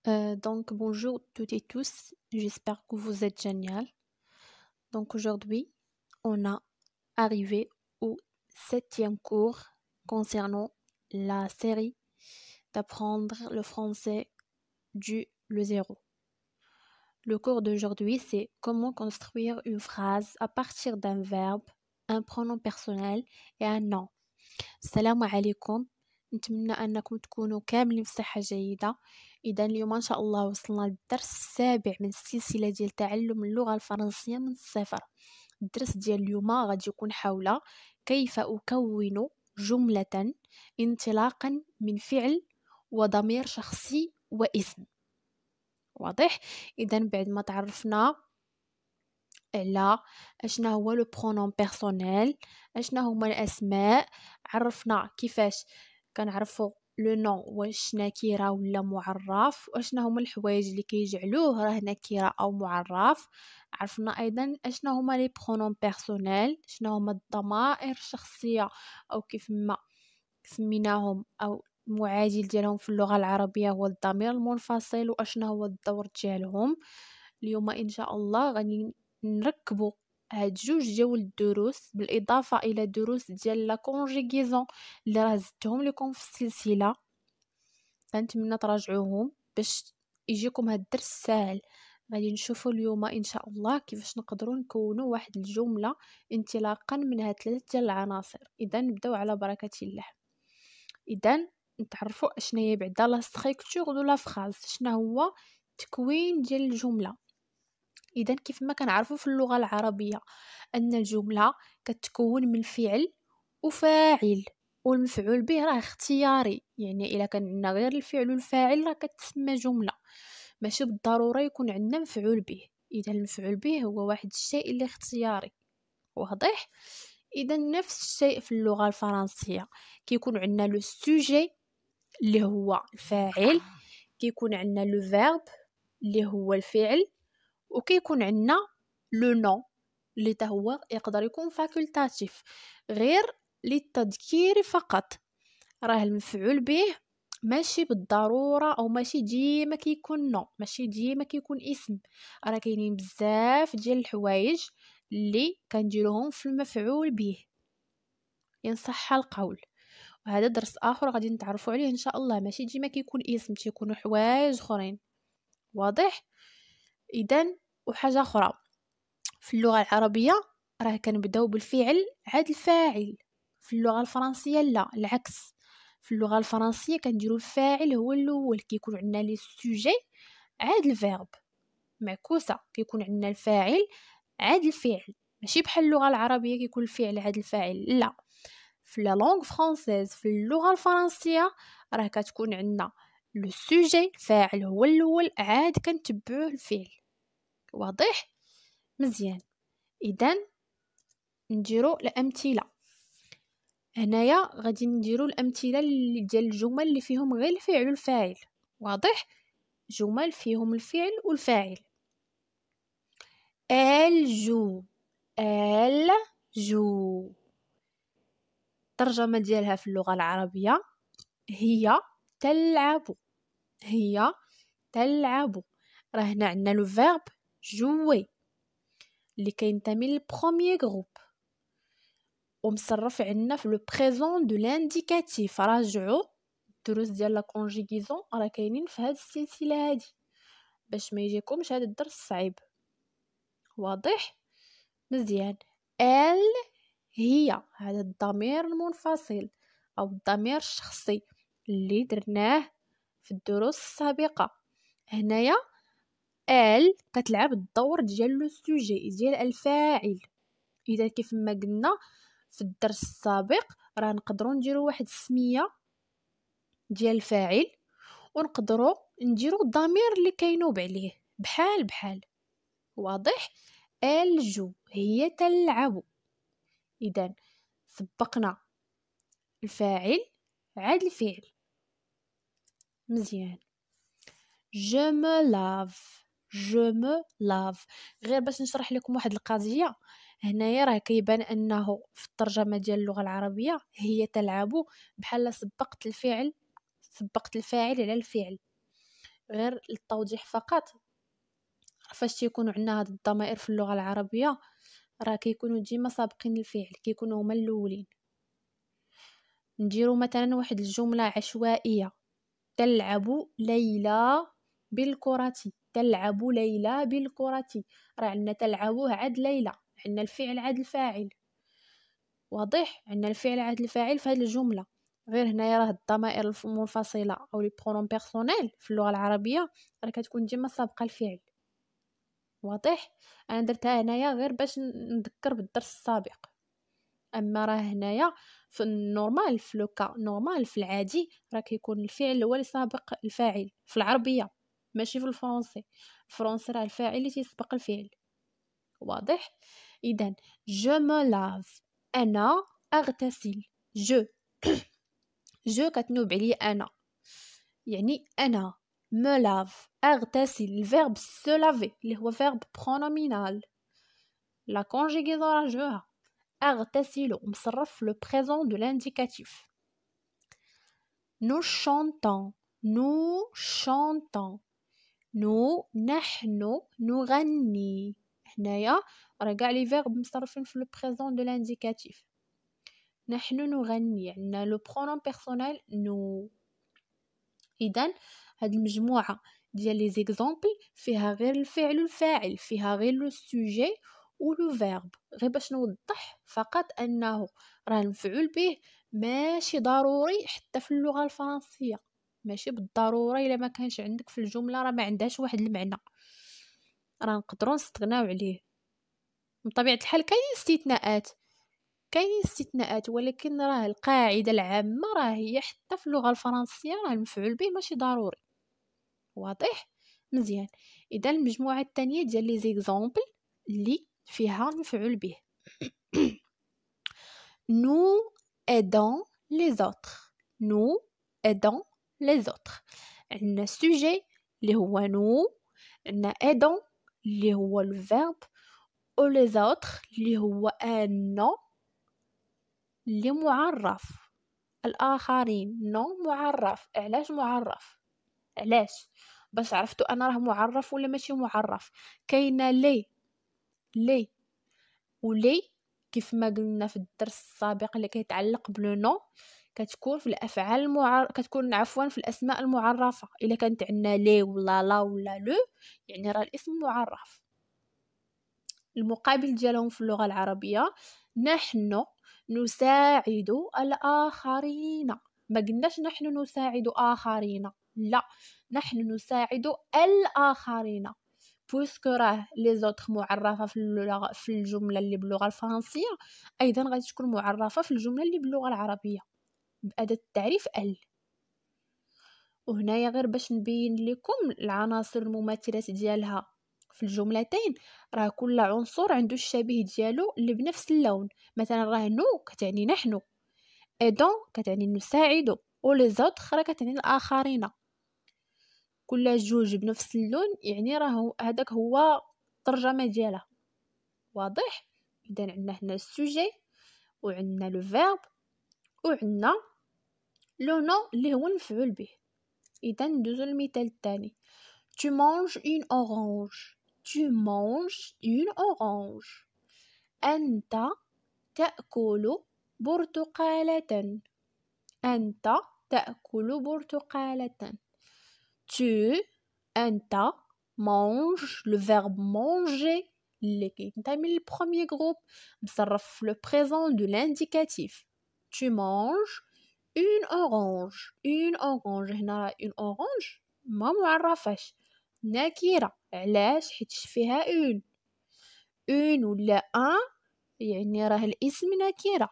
Donc bonjour toutes et tous, j'espère que vous êtes génial. Donc aujourd'hui, on a arrivé au 7e cours concernant la série d'apprendre le français du le zéro. Le cours d'aujourd'hui, c'est comment construire une phrase à partir d'un verbe, un pronom personnel et un nom. السلام عليكم، نتمنى انكم تكونوا كاملين في صحة جيدة. اذا اليوم ان شاء الله وصلنا للدرس السابع من السلسلة ديال تعلم اللغة الفرنسية من الصفر. الدرس ديال اليوم غادي يكون حول كيف اكون جملة انطلاقا من فعل وضمير شخصي واسم. واضح؟ اذا بعد ما تعرفنا على اشنا هو لو برونوم بيرسونيل، اشنا هما الاسماء، عرفنا كيفاش كنعرفوا لو نون واش نكره ولا معرف، واشنا هما الحوايج اللي كيجعلوه راه نكره او معرف. عرفنا ايضا اشنا هما لي برونوم بيرسونيل، شنو هما الضمائر الشخصيه او كيف ما سميناهم او المعادل ديالهم في اللغه العربيه هو الضمير المنفصل، واشنا هو الدور ديالهم. اليوم ان شاء الله غادي نركبوا هاد جوج ديال الدروس بالاضافه الى دروس ديال لا كونجيغيزون اللي راه زدتهم لكم في السلسله، فنتمنى تراجعوهم باش يجيكم هاد الدرس ساهل. غادي نشوفوا اليوم ان شاء الله كيفاش نقدروا نكونوا واحد الجمله انطلاقا من هاد 3 ديال العناصر. اذا نبداو على بركه الله. اذا نتعرفوا اشنا هي بعدا لا ستركتور دو لا فراز، شنو هو تكوين ديال الجمله. اذا كيف ما كنعرفوا في اللغه العربيه ان الجمله كتكون من فعل وفاعل، والمفعول به راه اختياري، يعني الا كان عندنا غير الفعل والفاعل راه كتسمى جمله، ماشي بالضروره يكون عندنا مفعول به. اذا المفعول به هو واحد الشيء اللي اختياري. واضح؟ اذا نفس الشيء في اللغه الفرنسيه، كيكون عندنا لو سوجي اللي هو الفاعل، كيكون عندنا لو فيرب اللي هو الفعل، وكيكون عندنا لو نون اللي تا هو يقدر يكون فاكولتاتيف غير للتذكير فقط. راه المفعول به ماشي بالضروره او ماشي ديما كيكون نون، ماشي ديما كيكون اسم، راه كاينين بزاف ديال الحوايج اللي كنديروهم في المفعول به ان صح القول. وهذا درس اخر غادي نتعرفوا عليه ان شاء الله، ماشي ديما كيكون اسم، تيكونوا حوايج اخرين. واضح؟ اذا وحاجه اخرى في اللغه العربيه راه كنبداو بالفعل عاد الفاعل، في اللغه الفرنسيه لا العكس. في اللغه الفرنسيه كنديروا الفاعل هو الاول، كيكون عندنا لي سوجي عاد الفيرب، معكوسه كيكون عندنا الفاعل عاد الفعل، ماشي بحال اللغه العربيه كيكون الفعل عاد الفاعل لا. في لا لونغ فرونسيز في اللغه الفرنسيه راه كتكون عندنا لو سوجي الفاعل هو الاول عاد كنتبعوه الفعل. واضح؟ مزيان. اذا نديرو الامثله. هنايا غادي نديرو الامثله ديال الجمل اللي فيهم غير الفعل والفاعل. واضح؟ جمل فيهم الفعل والفاعل. الجو، الجو. الترجمه ديالها في اللغه العربيه هي تلعب، هي تلعب. راه هنا عندنا لو فيرب جوي اللي كينتمي للبروميير جروب، ومصرف عندنا في لو بريزون دو لانديكاتيف. راجعوا الدروس ديال لا كونجيغيزون راه كاينين في هذه السلسله هذه باش ما يجيكمش هذا الدرس صعيب. واضح؟ مزيان. ال هي، هذا الضمير المنفصل او الضمير الشخصي اللي درناه في الدروس السابقه. هنايا ال كتلعب الدور ديال لو سوجي ديال الفاعل. اذا كيف ما قلنا في الدرس السابق راه نقدروا نديروا واحد السميه ديال الفاعل ونقدروا نديروا الضمير اللي كينوب عليه بحال بحال. واضح؟ الجو هي تلعب. اذا سبقنا الفاعل عاد الفعل. مزيان. je me lave، je me lave. غير باش نشرح لكم واحد القضيه، هنايا راه كيبان انه في الترجمه ديال اللغه العربيه هي تلعب بحال سبقت الفعل، سبقت الفاعل على الفعل. غير للتوضيح فقط، فاش تيكونوا عندنا هاد الضمائر في اللغة العربية راه كيكونوا ديما سابقين الفعل، كيكونوا هما الاولين. نديرو مثلا واحد الجملة عشوائية: تلعب ليلى بالكرة. تلعب ليلى بالكرة، راه عندنا تلعبوه عاد ليلى، عندنا الفعل عاد الفاعل. واضح؟ عندنا الفعل عاد الفاعل في هذه الجملة. غير هنايا راه الضمائر المنفصلة او لي برونون بيرسونيل في اللغة العربية راه كتكون ديما سابقة الفعل. واضح؟ انا درتها هنايا غير باش نذكر بالدرس السابق. اما راه هنايا في النورمال، في لوكا نورمال في العادي راه كيكون الفعل هو اللي سابق الفاعل في العربيه، ماشي في الفرنسي. الفرنسي راه الفاعل اللي تيسبق الفعل. واضح؟ اذا جو مو لاف، انا اغتسل. جو جو كتنوب عليا انا، يعني انا. مو لاف اغتسل، الفيرب سو لافي اللي هو فيرب برونومينال، لا كونجيغيزون راه جوها. أغتسل مصرف في le présent de l'indicatif. Nous chantons. Nous chantons. Nous نحن نغني. هنايا راه كاع لي فيرب مصرفين في le présent de l'indicatif. نحن نغني، عندنا le pronom personnel nous. إذن هاد المجموعة ديال لي زيكزامبل فيها غير الفعل والفاعل، فيها غير لو سوجي ولو فيرب. غير باش نوضح فقط انه راه المفعول به ماشي ضروري حتى في اللغة الفرنسية، ماشي بالضرورة الا ما كانش عندك في الجملة راه ما عندهاش واحد المعنى، راه نقدروا نستغناو عليه. بطبيعة الحال كاين استثناءات ولكن راه القاعدة العامة راه هي حتى في اللغة الفرنسية راه المفعول به ماشي ضروري. واضح؟ مزيان. اذا المجموعة الثانية ديال لي زيكزامبل اللي فيها مفعول به. Nous aidons les autres. Nous aidons les autres. عندنا السوجي اللي هو nous، عندنا aidons اللي هو الفيرب، و les autres اللي هو ان اللي معرف. الآخرين نو معرف. علاش معرف؟ علاش؟ باش عرفتوا انا راه معرف ولا ماشي معرف. كاينه لي ولي كيف ما قلنا في الدرس السابق اللي كيتعلق بلو نو كتكون في الافعال كتكون عفوا في الاسماء المعرفه. الا كانت عندنا لي ولا لا ولا لو يعني راه الاسم معرف. المقابل ديالهم في اللغه العربيه نحن نساعد الاخرين. ما قلناش نحن نساعد اخرين، لا، نحن نساعد الاخرين. بويسكو راه لي زوتر معرفه في الجمله اللي باللغه الفرنسيه، ايضا غادي تكون معرفه في الجمله اللي باللغه العربيه باداه التعريف ال. وهنايا غير باش نبين لكم العناصر المماثلات ديالها في الجملتين، راه كل عنصر عنده الشبيه ديالو اللي بنفس اللون. مثلا راه نو كتعني نحن، ايدون كتعني نساعد، و لي زوتر راه كتعني الاخرين. كل جوج بنفس اللون يعني راه هذاك هو الترجمه ديالها. واضح؟ اذا عندنا هنا السوجي وعندنا لو فيرب وعندنا لو نو اللي هو المفعول به. اذا ندوزو للمثال الثاني. tu manges une orange. tu manges une orange. انت تأكل برتقالة. انت تأكل برتقالة. tu انت mange le verbe manger اللي كينتمي للبروميير جروب مصرف في le présent de l'indicatif. tu manges une orange. une orange هنا une orange ما معرفاش، نكرة. علاش؟ حيت فيها une ولا ان يعني راه الاسم نكرة.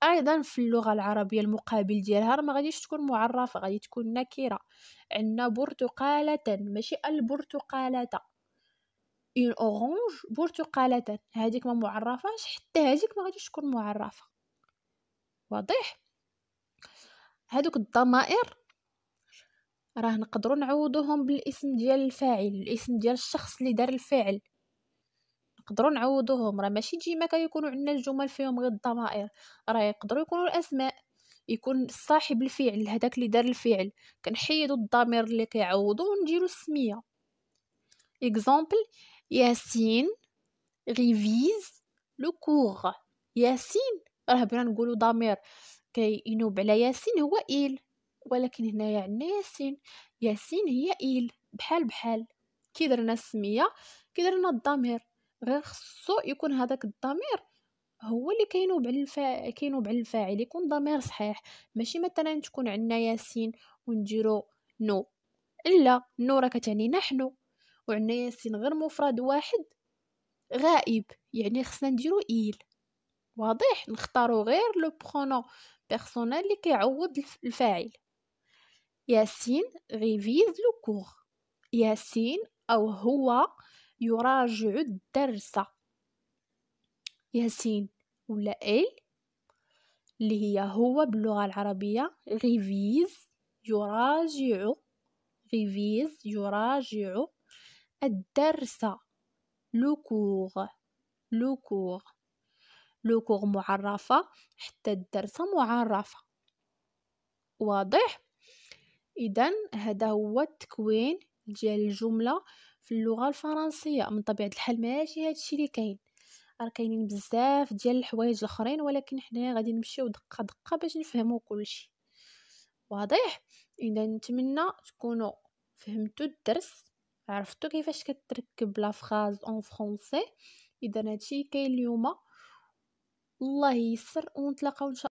ايضا في اللغه العربيه المقابل ديالها ما غاديش تكون معرفه، غادي تكون نكره. عندنا برتقاله ماشي البرتقاله. اون اورانج برتقاله هذيك ما معرفاش، حتى هذيك ما غاديش تكون معرفه. واضح؟ هذوك الضمائر راه نقدروا نعوضوهم بالاسم ديال الفاعل، الاسم ديال الشخص اللي دار الفعل نقدروا نعوضوهم. راه ماشي ديما كيكونوا عندنا الجمل فيهم غير الضمائر، راه يقدروا يكونوا الاسماء. يكون صاحب الفعل هذاك اللي دار الفعل، كنحيدو الضمير اللي كيعوضو ونديرو السميه. اكزامبل: ياسين ريفيز لو كور. ياسين راه بغينا نقولو ضمير كينوب على ياسين هو إيل، ولكن هنايا عندنا ياسين، ياسين هي إيل، بحال بحال. كي درنا السميه كي درنا الضمير، غير خصو يكون هذاك الضمير هو اللي كينوب على الفاعل، يكون ضمير صحيح. ماشي مثلا تكون عندنا ياسين ونديرو نو، لا، نو راه كتعني نحن، وعندنا ياسين غير مفرد واحد غائب، يعني خصنا نديرو إيل. واضح؟ نختارو غير لو برونون بيرسونيل اللي كيعوض الفاعل. ياسين ريفيز لو كور. ياسين أو هو يراجع الدرس. ياسين ولا إل اللي هي هو باللغة العربية، ريفيز يراجع، ريفيز يراجع الدرس، لو كور، لو كور، لو كور معرفة، حتى الدرس معرفة. واضح؟ إذن هذا هو التكوين ديال الجملة في اللغة الفرنسية. من طبيعة الحال ماشي هادشي اللي كاين، راه كاينين بزاف ديال الحوايج الاخرين، ولكن حنا غادي نمشيو دقه دقه باش نفهموا كلشي. واضح؟ اذا نتمنى تكونوا فهمتوا الدرس، عرفتوا كيفاش كتركب لا فراز اون فرونسي. اذا هادشي كاين اليوم، الله ييسر ونتلاقاو ان شاء